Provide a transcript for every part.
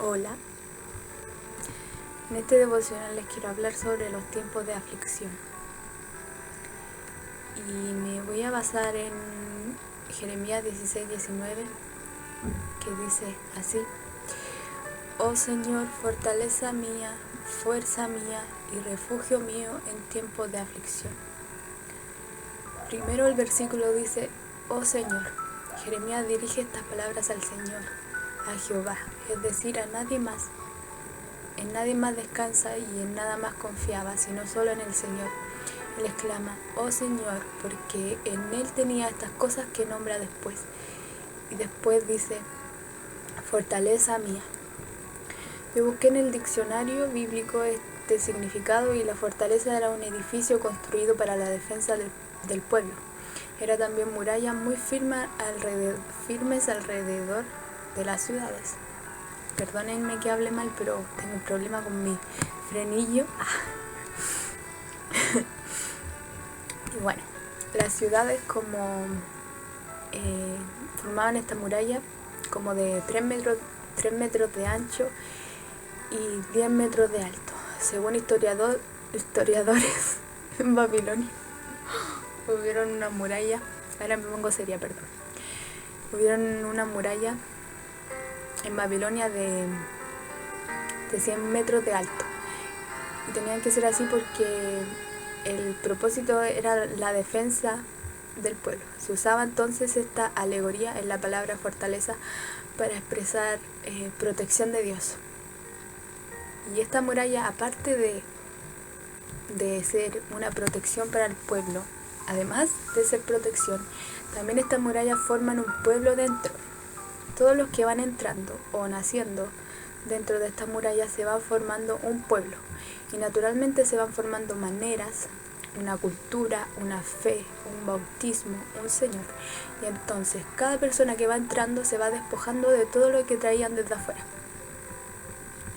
Hola, en este devocional les quiero hablar sobre los tiempos de aflicción y me voy a basar en Jeremías 16:19, que dice así: Oh Señor, fortaleza mía, fuerza mía y refugio mío en tiempos de aflicción. Primero el versículo dice: Oh Señor. Jeremías dirige estas palabras al Señor, a Jehová, es decir, a nadie más. En nadie más descansa y en nada más confiaba, sino solo en el Señor. Él exclama: Oh Señor, porque en Él tenía estas cosas que nombra después. Y después dice: fortaleza mía. Yo busqué en el diccionario bíblico este significado y la fortaleza era un edificio construido para la defensa del pueblo. Era también murallas muy firmes alrededor de las ciudades. Perdónenme que hable mal, pero tengo un problema con mi frenillo. Y bueno, las ciudades formaban esta muralla como de 3 metros de ancho y 10 metros de alto. Según historiadores en Babilonia hubieron una muralla, ahora me pongo seria, perdón. Hubieron una muralla en Babilonia de 100 metros de alto. Y tenían que ser así porque el propósito era la defensa del pueblo. Se usaba entonces esta alegoría en la palabra fortaleza para expresar protección de Dios. Y esta muralla, aparte de ser una protección para el pueblo, además de ser protección, también estas murallas forman un pueblo dentro. Todos los que van entrando o naciendo dentro de estas murallas se van formando un pueblo. Y naturalmente se van formando maneras, una cultura, una fe, un bautismo, un Señor. Y entonces cada persona que va entrando se va despojando de todo lo que traían desde afuera.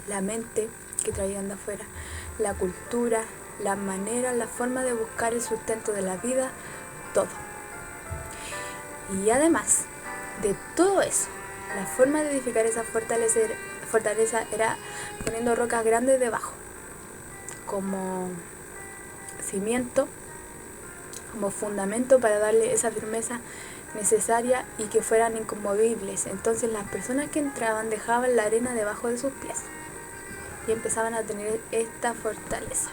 La mente que traían de afuera, la cultura, las maneras, la forma de buscar el sustento de la vida, todo. Y además de todo eso, la forma de edificar esa fortaleza era poniendo rocas grandes debajo, como cimiento, como fundamento para darle esa firmeza necesaria y que fueran inconmovibles. Entonces las personas que entraban dejaban la arena debajo de sus pies y empezaban a tener esta fortaleza.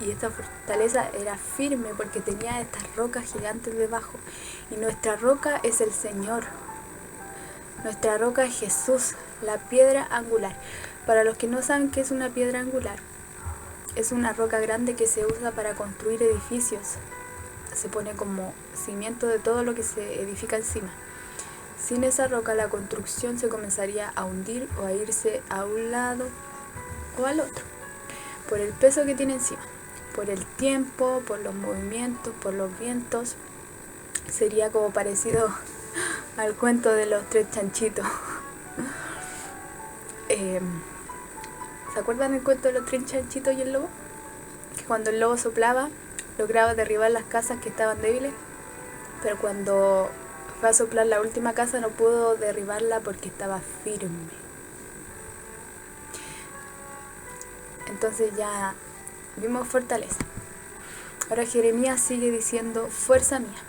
Y esta fortaleza era firme porque tenía estas rocas gigantes debajo. Y nuestra roca es el Señor. Nuestra roca es Jesús, la piedra angular. Para los que no saben qué es una piedra angular, es una roca grande que se usa para construir edificios. Se pone como cimiento de todo lo que se edifica encima. Sin esa roca la construcción se comenzaría a hundir o a irse a un lado o al otro, por el peso que tiene encima, por el tiempo, por los movimientos, por los vientos. Sería como parecido al cuento de los 3 chanchitos. ¿Se acuerdan el cuento de los 3 chanchitos y el lobo? Que cuando el lobo soplaba, lograba derribar las casas que estaban débiles, pero cuando fue a soplar la última casa no pudo derribarla porque estaba firme. Entonces ya vimos fortaleza. Ahora Jeremías sigue diciendo: fuerza mía.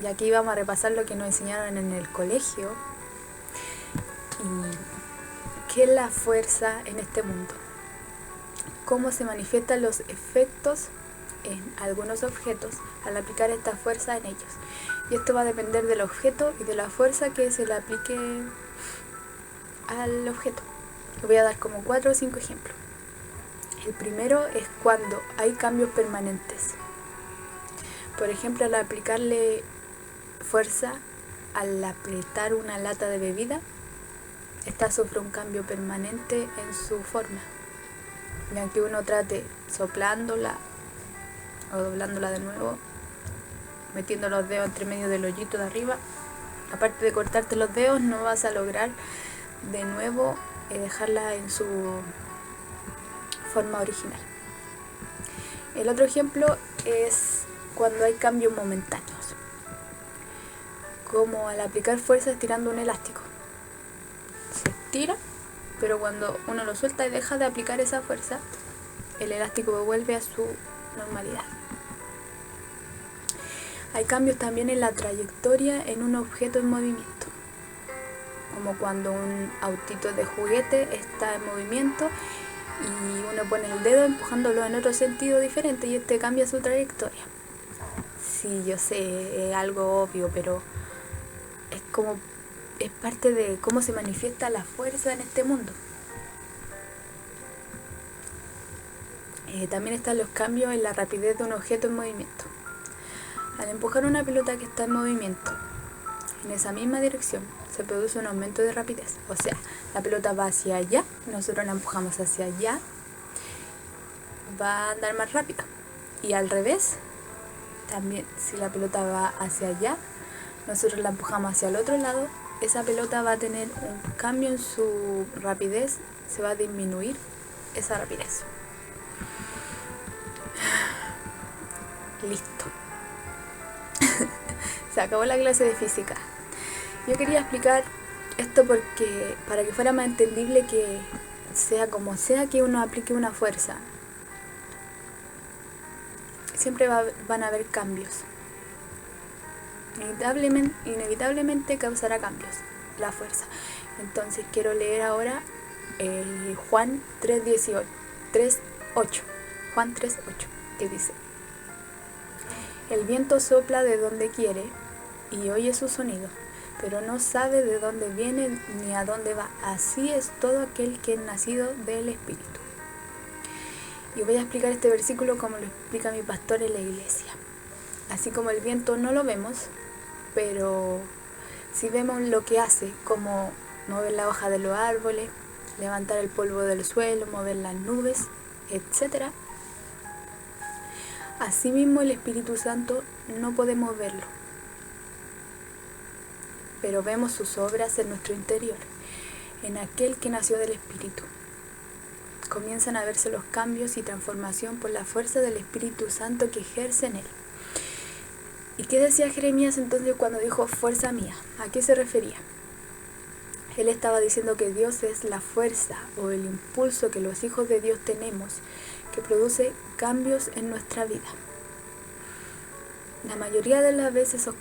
Y aquí vamos a repasar lo que nos enseñaron en el colegio. ¿Y qué es la fuerza en este mundo? ¿Cómo se manifiestan los efectos en algunos objetos al aplicar esta fuerza en ellos? Y esto va a depender del objeto y de la fuerza que se le aplique al objeto. Voy a dar como 4 o 5 ejemplos. El primero es cuando hay cambios permanentes. Por ejemplo, al aplicarle fuerza al apretar una lata de bebida, esta sufre un cambio permanente en su forma. Y aunque uno trate soplándola o doblándola de nuevo, metiendo los dedos entre medio del hoyito de arriba, aparte de cortarte los dedos, no vas a lograr de nuevo dejarla en su forma original. El otro ejemplo es cuando hay cambios momentáneos. como al aplicar fuerza estirando un elástico. Se estira, pero cuando uno lo suelta y deja de aplicar esa fuerza, el elástico vuelve a su normalidad. Hay cambios también en la trayectoria en un objeto en movimiento, como cuando un autito de juguete está en movimiento y uno pone el dedo empujándolo en otro sentido diferente y este cambia su trayectoria. Sí, yo sé, es algo obvio, pero es parte de cómo se manifiesta la fuerza en este mundo. También están los cambios en la rapidez de un objeto en movimiento. Al empujar una pelota que está en movimiento en esa misma dirección, se produce un aumento de rapidez. O sea, la pelota va hacia allá, nosotros la empujamos hacia allá, va a andar más rápido. Y al revés, también si la pelota va hacia allá, nosotros la empujamos hacia el otro lado, esa pelota va a tener un cambio en su rapidez, se va a disminuir esa rapidez. Listo. Se acabó la clase de física. Yo quería explicar esto porque para que fuera más entendible que sea como sea que uno aplique una fuerza, siempre van a haber cambios. Inevitablemente causará cambios la fuerza. Entonces quiero leer ahora Juan 3:8, Juan 3:8, que dice: el viento sopla de donde quiere y oye su sonido, pero no sabe de dónde viene ni a dónde va. Así es todo aquel que es nacido del Espíritu. Y voy a explicar este versículo como lo explica mi pastor en la iglesia. Así como el viento no lo vemos, pero si vemos lo que hace, como mover la hoja de los árboles, levantar el polvo del suelo, mover las nubes, etc. Asimismo el Espíritu Santo no podemos verlo, pero vemos sus obras en nuestro interior, en aquel que nació del Espíritu. Comienzan a verse los cambios y transformación por la fuerza del Espíritu Santo que ejerce en él. ¿Y qué decía Jeremías entonces cuando dijo fuerza mía? ¿A qué se refería? Él estaba diciendo que Dios es la fuerza o el impulso que los hijos de Dios tenemos, que produce cambios en nuestra vida. La mayoría de las veces esos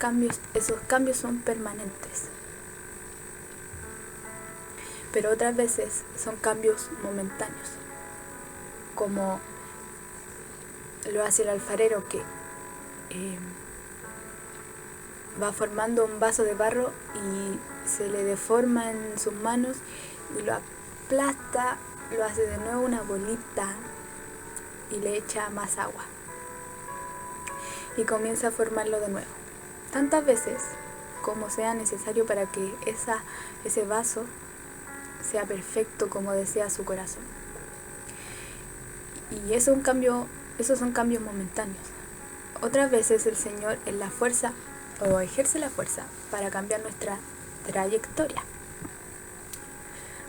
cambios son permanentes, pero otras veces son cambios momentáneos, como lo hace el alfarero que va formando un vaso de barro y se le deforma en sus manos y lo aplasta, lo hace de nuevo una bolita y le echa más agua y comienza a formarlo de nuevo, tantas veces como sea necesario para que ese vaso sea perfecto como desea su corazón. Y esos son cambios momentáneos. Otras veces el Señor es la fuerza o ejerce la fuerza para cambiar nuestra trayectoria.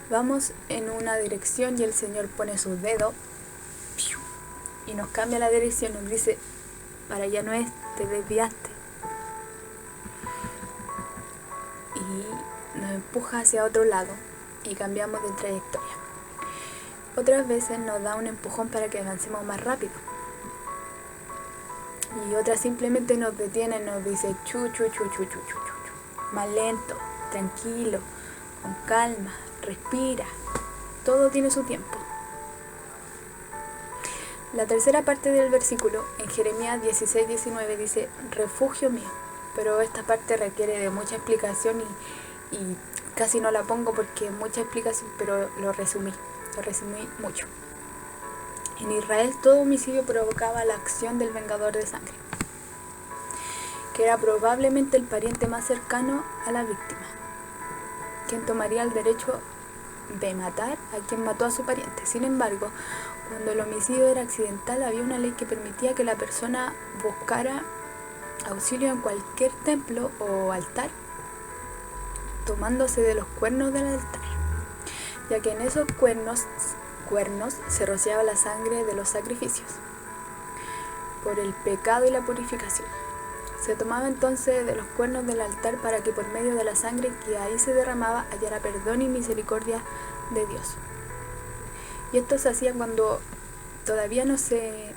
Vamos en una dirección y el Señor pone su dedo y nos cambia la dirección, nos dice: para allá no es, te desviaste. Y nos empuja hacia otro lado y cambiamos de trayectoria. Otras veces nos da un empujón para que avancemos más rápido. Y otras simplemente nos detiene, nos dice más lento, tranquilo, con calma, respira. Todo tiene su tiempo. La tercera parte del versículo, en Jeremías 16:19, dice: refugio mío. Pero esta parte requiere de mucha explicación y casi no la pongo porque es mucha explicación, pero lo resumí mucho. En Israel todo homicidio provocaba la acción del vengador de sangre, que era probablemente el pariente más cercano a la víctima, quien tomaría el derecho de matar a quien mató a su pariente. Sin embargo, cuando el homicidio era accidental, había una ley que permitía que la persona buscara auxilio en cualquier templo o altar, tomándose de los cuernos del altar, ya que en esos cuernos se rociaba la sangre de los sacrificios por el pecado y la purificación. Se tomaba entonces de los cuernos del altar para que por medio de la sangre que ahí se derramaba hallara perdón y misericordia de Dios. Y esto se hacía cuando todavía no se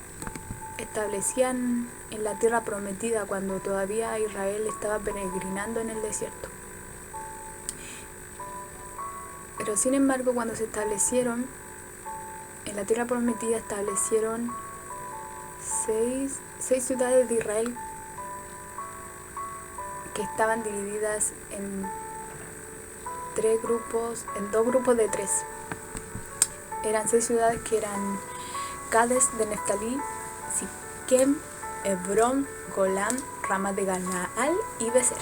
establecían en la tierra prometida, cuando todavía Israel estaba peregrinando en el desierto. Pero sin embargo, cuando se establecieron en la tierra prometida, establecieron seis ciudades de Israel que estaban divididas en dos grupos de tres. Eran 6 ciudades que eran Cades de Neftalí, Siquem, Hebrón, Golán, Ramat de Galaad y Becer.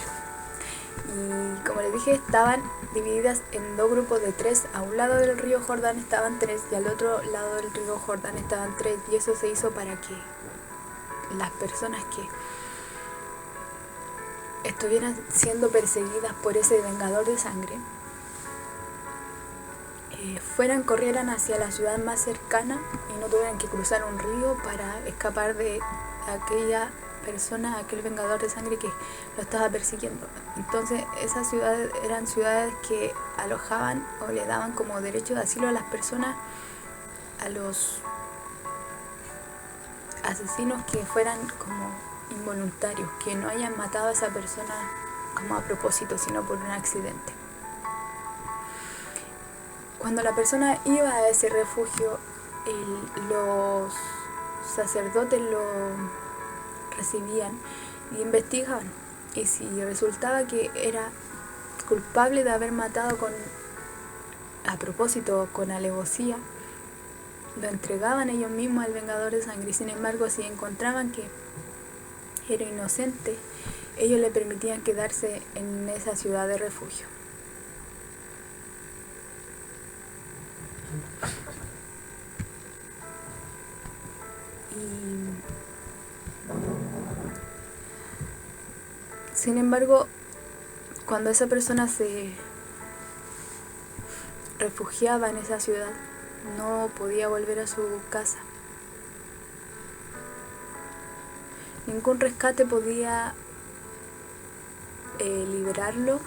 Y como les dije, estaban divididas en 2 grupos de 3. A un lado del río Jordán estaban 3 y al otro lado del río Jordán estaban 3. Y eso se hizo para que las personas que estuvieran siendo perseguidas por ese vengador de sangre corrieran hacia la ciudad más cercana y no tuvieran que cruzar un río para escapar de aquella persona, aquel vengador de sangre que lo estaba persiguiendo. Entonces esas ciudades eran ciudades que alojaban o le daban como derecho de asilo a las personas, a los asesinos que fueran como involuntarios, que no hayan matado a esa persona como a propósito, sino por un accidente. Cuando la persona iba a ese refugio, los sacerdotes lo recibían y investigaban. Y si resultaba que era culpable de haber matado a propósito, con alevosía, lo entregaban ellos mismos al vengador de sangre. Sin embargo, si encontraban que era inocente, ellos le permitían quedarse en esa ciudad de refugio. Sin embargo, cuando esa persona se refugiaba en esa ciudad, no podía volver a su casa. Ningún rescate podía librarlo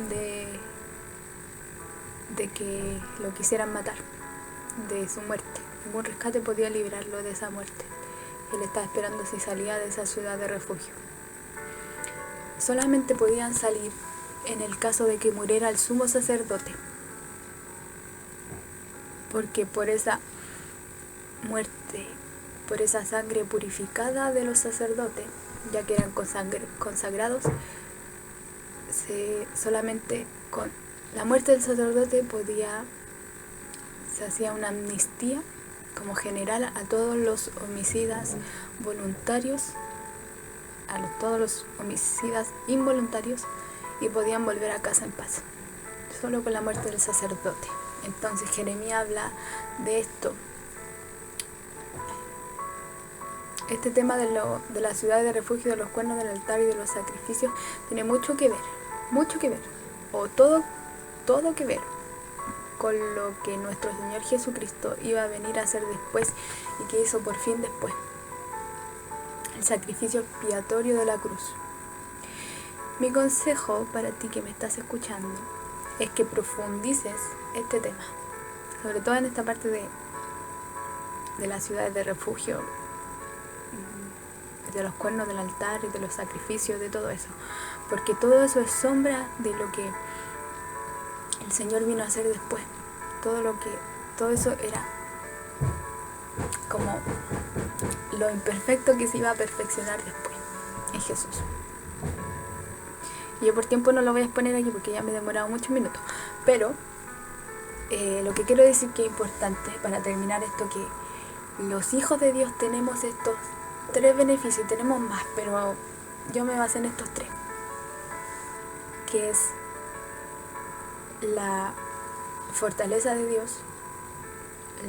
de que lo quisieran matar, de su muerte. Ningún rescate podía librarlo de esa muerte. Él estaba esperando si salía de esa ciudad de refugio. Solamente podían salir en el caso de que muriera el sumo sacerdote, porque por esa muerte, por esa sangre purificada de los sacerdotes, ya que eran consagrados, solamente con la muerte del sacerdote se hacía una amnistía como general a todos los homicidas voluntarios, todos los homicidas involuntarios, y podían volver a casa en paz, solo con la muerte del sacerdote. Entonces Jeremías habla de esto. Este tema de la ciudad de refugio, de los cuernos del altar y de los sacrificios tiene mucho que ver, o todo que ver con lo que nuestro Señor Jesucristo iba a venir a hacer después y que hizo por fin después. El sacrificio expiatorio de la cruz. Mi consejo para ti que me estás escuchando es que profundices este tema, sobre todo en esta parte de las ciudades de refugio, de los cuernos del altar y de los sacrificios, de todo eso, porque todo eso es sombra de lo que el Señor vino a hacer después. Todo eso era como lo imperfecto que se iba a perfeccionar después en Jesús. Y yo por tiempo no lo voy a exponer aquí porque ya me he demorado muchos minutos, pero lo que quiero decir que es importante para terminar esto, que los hijos de Dios tenemos estos 3 beneficios, tenemos más, pero yo me basé en estos 3, que es la fortaleza de Dios,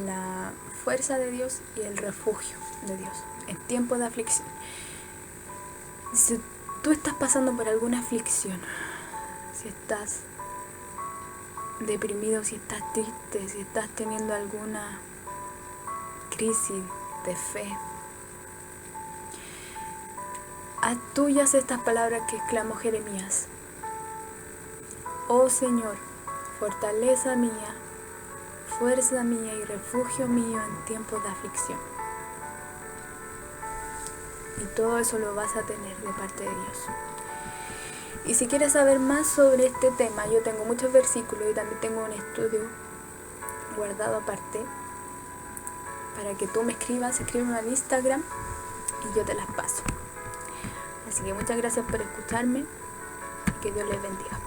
la fuerza de Dios y el refugio de Dios en tiempos de aflicción. Si tú estás pasando por alguna aflicción, si estás deprimido, si estás triste, si estás teniendo alguna crisis de fe, Haz tuyas estas palabras que exclamó Jeremías. Oh Señor, fortaleza mía, fuerza mía y refugio mío en tiempos de aflicción. Y todo eso lo vas a tener de parte de Dios. Y si quieres saber más sobre este tema, yo tengo muchos versículos y también tengo un estudio guardado aparte para que tú me escribas, escríbeme en Instagram y yo te las paso. Así que muchas gracias por escucharme y que Dios les bendiga.